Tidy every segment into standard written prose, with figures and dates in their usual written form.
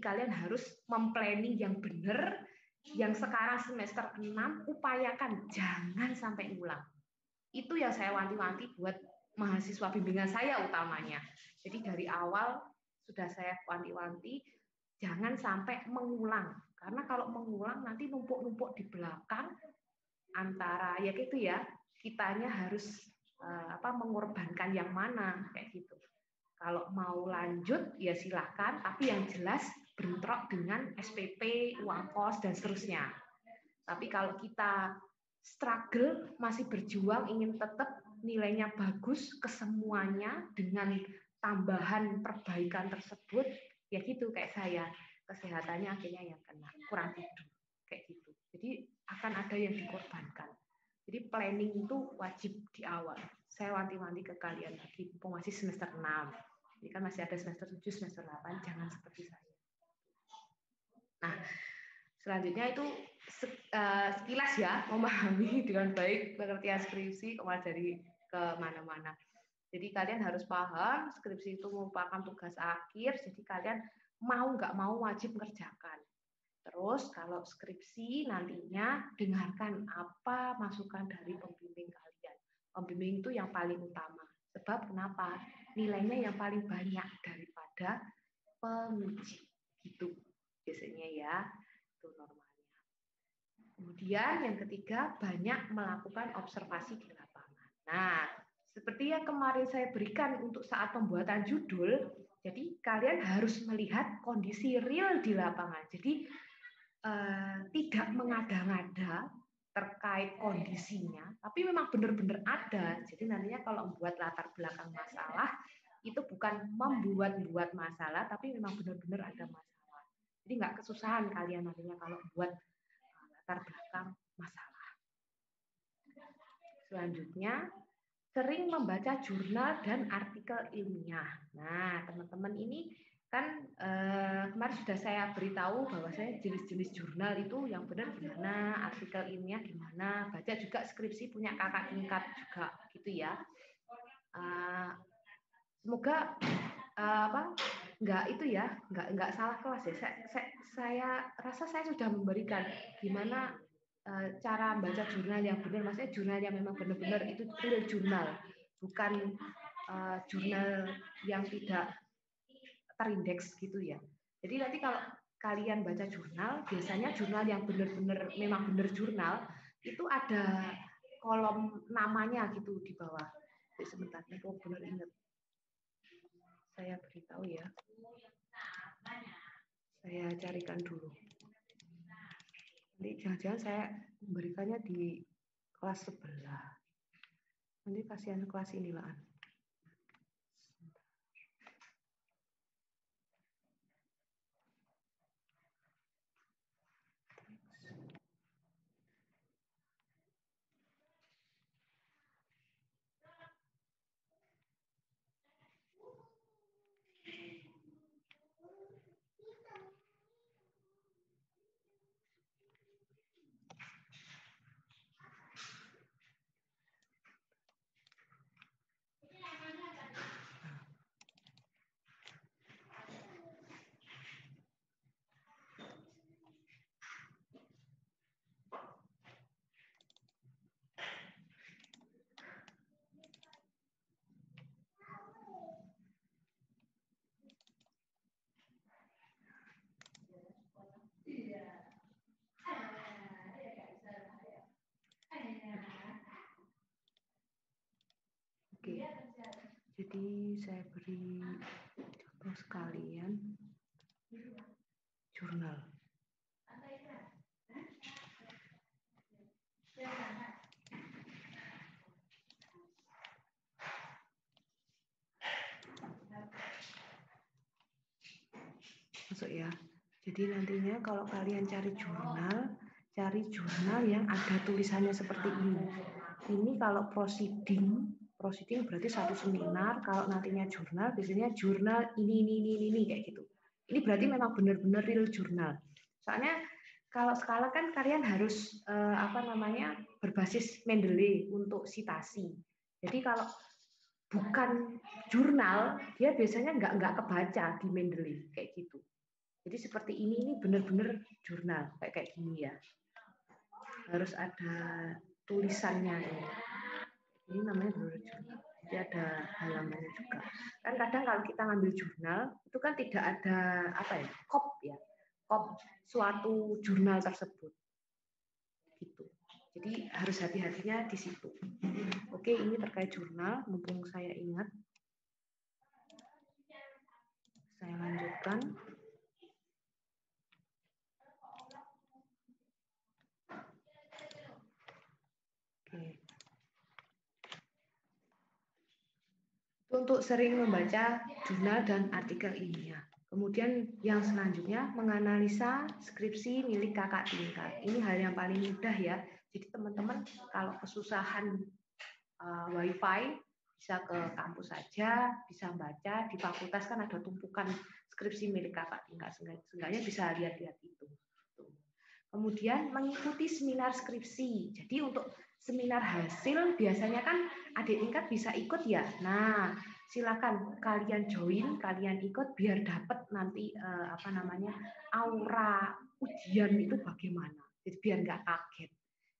kalian harus memplanning yang benar. Yang sekarang semester 6, upayakan jangan sampai ngulang. Itu yang saya wanti-wanti buat mahasiswa bimbingan saya utamanya. Jadi dari awal sudah saya wanti-wanti, jangan sampai mengulang. Karena kalau mengulang nanti numpuk-numpuk di belakang, antara ya gitu ya, kitanya harus mengorbankan yang mana, kayak gitu. Kalau mau lanjut ya silahkan, tapi yang jelas bentrok dengan SPP, uang kos, dan seterusnya. Tapi kalau kita struggle, masih berjuang, ingin tetap nilainya bagus kesemuanya dengan tambahan perbaikan tersebut, ya gitu kayak saya. Kesehatannya akhirnya yang kena, kurang tidur, kayak gitu. Jadi akan ada yang dikorbankan. Jadi planning itu wajib di awal. Saya wanti-wanti ke kalian lagi, masih semester 6. Ini kan masih ada semester 7, semester 8, jangan seperti saya. Nah, selanjutnya itu sekilas ya, memahami dengan baik pengertian skripsi dari kemana-mana. Jadi kalian harus paham, skripsi itu merupakan tugas akhir, jadi kalian mau nggak mau wajib mengerjakan. Terus kalau skripsi nantinya dengarkan apa masukan dari pembimbing kalian. Pembimbing itu yang paling utama. Sebab kenapa? Nilainya yang paling banyak daripada penguji. Gitu biasanya ya, itu normalnya. Kemudian yang ketiga, banyak melakukan observasi di lapangan. Nah, seperti yang kemarin saya berikan untuk saat pembuatan judul, jadi kalian harus melihat kondisi real di lapangan. Jadi tidak mengada-ngada terkait kondisinya, tapi memang benar-benar ada. Jadi nantinya kalau membuat latar belakang masalah, itu bukan membuat-buat masalah, tapi memang benar-benar ada masalah. Jadi nggak kesusahan kalian nantinya kalau buat latar belakang masalah. Selanjutnya, sering membaca jurnal dan artikel ilmiah. Nah, teman-teman ini kan kemarin sudah saya beritahu bahwa saya jenis-jenis jurnal itu yang benar gimana, artikel ilmiah gimana, baca juga skripsi punya kakak tingkat juga gitu ya. Semoga nggak salah kelas ya. Saya rasa saya sudah memberikan gimana cara baca jurnal yang benar, maksudnya jurnal yang memang benar-benar itu real jurnal, bukan jurnal yang tidak terindeks gitu ya. Jadi nanti kalau kalian baca jurnal, biasanya jurnal yang benar-benar memang benar jurnal itu ada kolom namanya gitu di bawah. Jadi sebentar, aku benar ingat. Saya beritahu ya. Saya carikan dulu. Nanti jangan-jangan saya memberikannya di kelas sebelah. Nanti kasihan kelas inilah. Oke, jadi saya beri contoh sekalian jurnal. Masuk ya. Jadi nantinya kalau kalian cari jurnal yang ada tulisannya seperti ini. Ini kalau proceeding berarti satu seminar. Kalau nantinya jurnal, biasanya jurnal ini kayak gitu. Ini berarti memang benar-benar real jurnal. Soalnya kalau skala kan kalian harus berbasis Mendeley untuk citasi. Jadi kalau bukan jurnal, dia biasanya nggak kebaca di Mendeley kayak gitu. Jadi seperti ini benar-benar jurnal kayak gini ya. Harus ada tulisannya ini. Ini namanya benar jurnal. Jadi ada halamannya juga. Kan kadang kalau kita ngambil jurnal itu kan tidak ada kop ya. Kop suatu jurnal tersebut. Gitu. Jadi harus hati-hatinya di situ. Oke, ini terkait jurnal, mumpung saya ingat. Saya lanjutkan. Oke. Untuk sering membaca jurnal dan artikel ilmiah. Kemudian yang selanjutnya menganalisa skripsi milik kakak tingkat. Ini hal yang paling mudah ya. Jadi teman-teman kalau kesusahan wifi bisa ke kampus saja, bisa baca di fakultas kan ada tumpukan skripsi milik kakak tingkat, seenggaknya bisa lihat-lihat itu. Kemudian mengikuti seminar skripsi. Jadi untuk seminar hasil biasanya kan adik tingkat bisa ikut ya. Nah, silakan kalian join, kalian ikut biar dapat nanti aura ujian itu bagaimana. Jadi biar nggak kaget.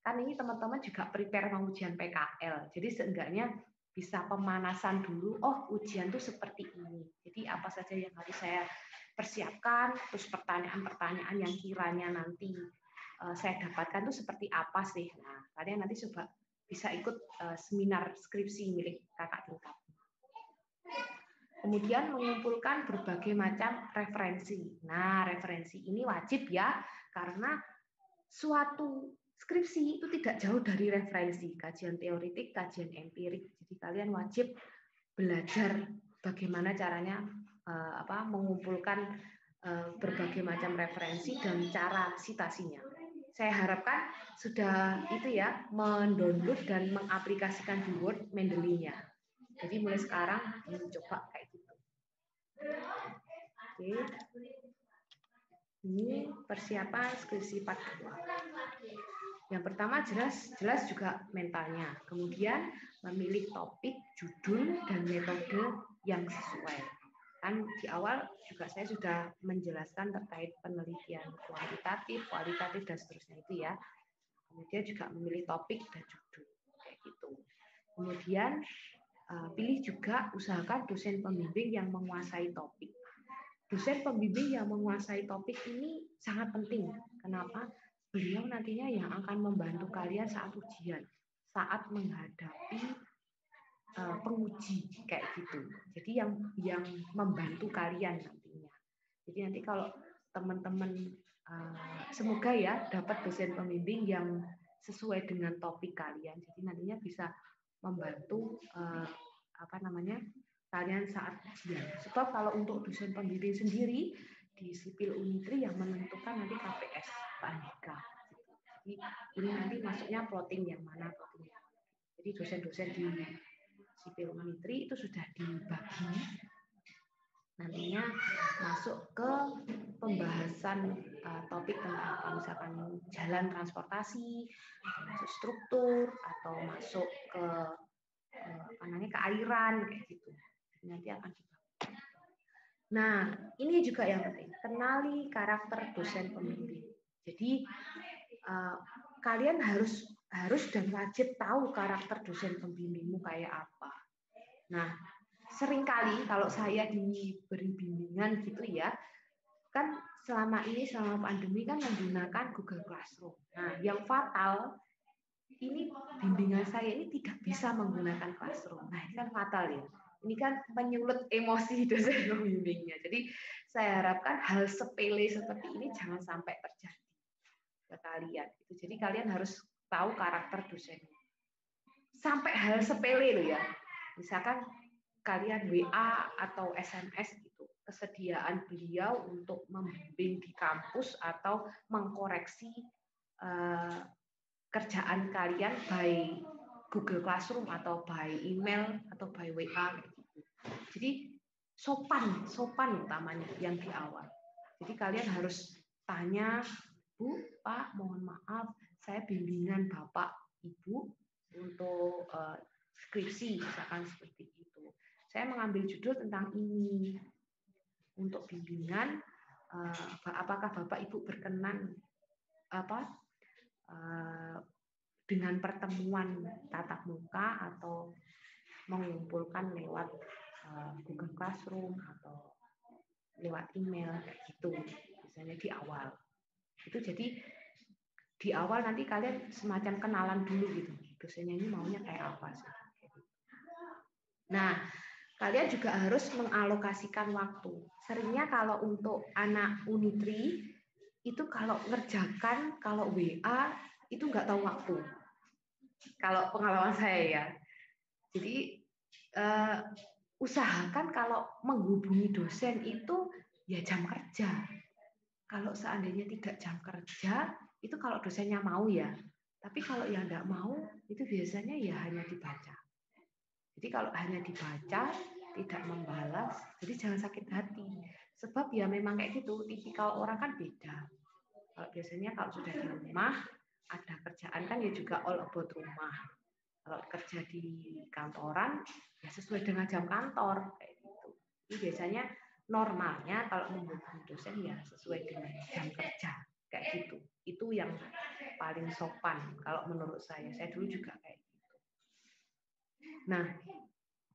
Kan ini teman-teman juga prepare mau ujian PKL. Jadi seenggaknya bisa pemanasan dulu. Oh, ujian tuh seperti ini. Jadi apa saja yang harus saya persiapkan, terus pertanyaan-pertanyaan yang kiranya nanti saya dapatkan tuh seperti apa sih. Nah, kalian nanti coba bisa ikut seminar skripsi milik kakak tingkat. Kemudian mengumpulkan berbagai macam referensi. Nah, referensi ini wajib ya, karena suatu skripsi itu tidak jauh dari referensi, kajian teoritik, kajian empirik. Jadi kalian wajib belajar bagaimana caranya mengumpulkan berbagai macam referensi dan cara citasinya. Saya harapkan sudah itu ya, mendownload dan mengaplikasikan di Word Mendeley-nya. Jadi mulai sekarang mencoba kayak gitu. Oke. Ini persiapan skripsi part 2. Yang pertama jelas juga mentalnya. Kemudian memilih topik, judul, dan metode yang sesuai. Kan di awal juga saya sudah menjelaskan terkait penelitian kualitatif, dan seterusnya itu ya. Kemudian juga memilih topik dan judul kayak gitu. Kemudian pilih juga, usahakan dosen pembimbing yang menguasai topik. Dosen pembimbing yang menguasai topik ini sangat penting. Kenapa? Beliau nantinya yang akan membantu kalian saat ujian, saat menghadapi penguji kayak gitu. Jadi yang membantu kalian nantinya. Jadi nanti kalau teman-teman semoga ya dapat dosen pembimbing yang sesuai dengan topik kalian. Jadi nantinya bisa membantu kalian saat ujian. Sebab kalau untuk dosen pembimbing sendiri di Sipil Unitri yang menentukan nanti KPS Pak Andika. Jadi ini nanti masuknya plotting yang mana. Jadi dosen-dosen di Sipil Unitri itu sudah dibagi. Nantinya masuk ke pembahasan topik tentang misalkan jalan transportasi, masuk struktur atau masuk ke keairan kayak gitu. Nanti akan dibahas. Nah, ini juga yang penting. Kenali karakter dosen pembimbing. Jadi kalian harus dan wajib tahu karakter dosen pembimbingmu kayak apa. Nah, seringkali kalau saya diberi bimbingan gitu ya, kan selama pandemi kan menggunakan Google Classroom. Nah, yang fatal ini bimbingan saya ini tidak bisa menggunakan Classroom. Nah, ini kan fatal ya. Ini kan menyulut emosi dosen pembimbingnya. Jadi saya harapkan hal sepele seperti ini jangan sampai terjadi ke kalian. Jadi kalian harus tahu karakter dosennya. Sampai hal sepele loh ya. Misalkan kalian WA atau SMS gitu, kesediaan beliau untuk membimbing di kampus atau mengkoreksi kerjaan kalian by Google Classroom atau by email atau by WA gitu. Jadi sopan utamanya yang di awal. Jadi kalian harus tanya, Bu, Pak, mohon maaf, saya bimbingan Bapak, Ibu untuk skripsi, misalkan seperti itu. Saya mengambil judul tentang ini untuk bimbingan apakah Bapak Ibu berkenan dengan pertemuan tatap muka atau mengumpulkan lewat Google Classroom atau lewat email kayak gitu, misalnya di awal. Itu jadi di awal nanti kalian semacam kenalan dulu gitu, dosennya ini maunya kayak apa sih. Nah, kalian juga harus mengalokasikan waktu. Seringnya kalau untuk anak Unitri itu kalau ngerjakan, kalau WA itu nggak tahu waktu. Kalau pengalaman saya ya. Jadi usahakan kalau menghubungi dosen itu ya jam kerja. Kalau seandainya tidak jam kerja, itu kalau dosennya mau ya. Tapi kalau yang nggak mau, itu biasanya ya hanya dibaca. Jadi kalau hanya dibaca, tidak membalas, jadi jangan sakit hati. Sebab ya memang kayak gitu, tipikal orang kan beda. Kalau biasanya kalau sudah di rumah, ada kerjaan kan ya juga all about rumah. Kalau kerja di kantoran, ya sesuai dengan jam kantor. Kayak gitu. Ini biasanya normalnya kalau menghubungi dosen ya sesuai dengan jam kerja. Kayak gitu. Itu yang paling sopan kalau menurut saya. Saya dulu juga kayak gitu. Nah,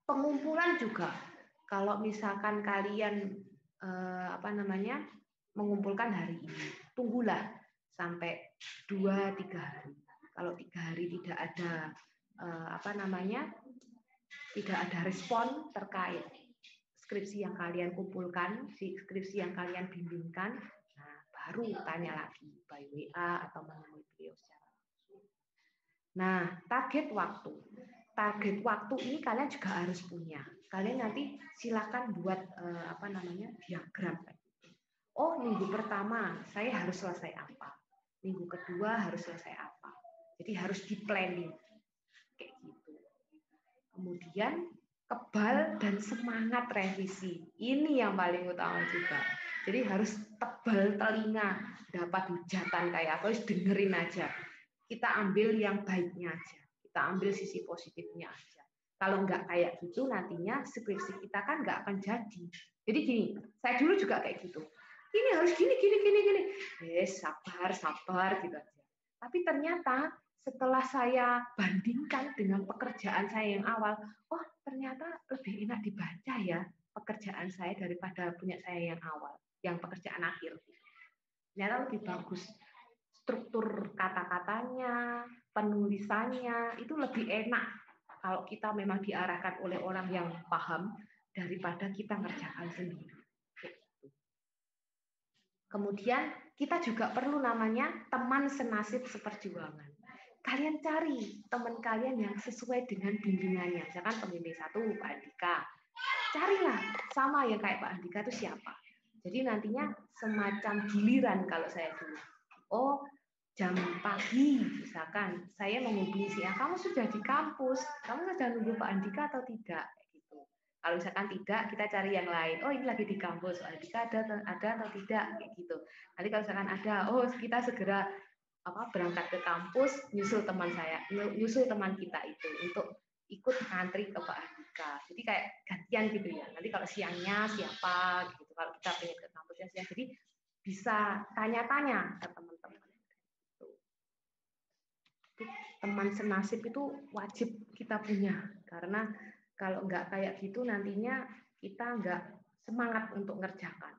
pengumpulan juga. Kalau misalkan kalian mengumpulkan hari ini, tunggulah sampai 2-3 hari. Kalau 3 hari tidak ada tidak ada respon terkait skripsi yang kalian kumpulkan, skripsi yang kalian bimbingkan, nah baru tanya lagi by WA atau menemui beliau secara langsung. Nah, target waktu ini kalian juga harus punya. Kalian nanti silakan buat diagram. Oh, minggu pertama saya harus selesai apa? Minggu kedua harus selesai apa? Jadi harus di planning kayak gitu. Kemudian kebal dan semangat revisi. Ini yang paling utama juga. Jadi harus tebal telinga, dapat hujatan kayak apa, harus dengerin aja. Kita ambil yang baiknya aja. Kita ambil sisi positifnya aja. Kalau nggak kayak gitu, nantinya skripsi kita kan nggak akan jadi. Jadi gini, saya dulu juga kayak gitu. Ini harus gini. Sabar gitu aja. Tapi ternyata setelah saya bandingkan dengan pekerjaan saya yang awal, oh ternyata lebih enak dibaca ya pekerjaan saya daripada punya saya yang awal, yang pekerjaan akhir. Ternyata lebih bagus. Struktur kata-katanya, penulisannya, itu lebih enak kalau kita memang diarahkan oleh orang yang paham daripada kita ngerjakan sendiri. Kemudian kita juga perlu namanya teman senasib seperjuangan. Kalian cari teman kalian yang sesuai dengan bimbingannya. Misalkan pembimbing 1 Pak Andika. Carilah sama yang kayak Pak Andika itu siapa. Jadi nantinya semacam giliran kalau saya dulu. Oh, jam pagi misalkan saya menghubungi si A, kamu sudah di kampus, kamu sudah nunggu Pak Andika atau tidak? Gitu. Kalau misalkan tidak, kita cari yang lain. Oh, ini lagi di kampus, Pak Andika ada atau tidak? Kayak gitu. Nanti kalau misalkan ada, oh kita segera berangkat ke kampus, nyusul teman kita itu untuk ikut ngantri ke Pak Andika. Jadi kayak gantian gitu ya. Nanti kalau siangnya siapa gitu. Kalau kita pengen ke kampusnya siang, jadi bisa tanya-tanya ke teman-teman. Teman senasib itu wajib kita punya, karena kalau nggak kayak gitu nantinya kita nggak semangat untuk ngerjakan.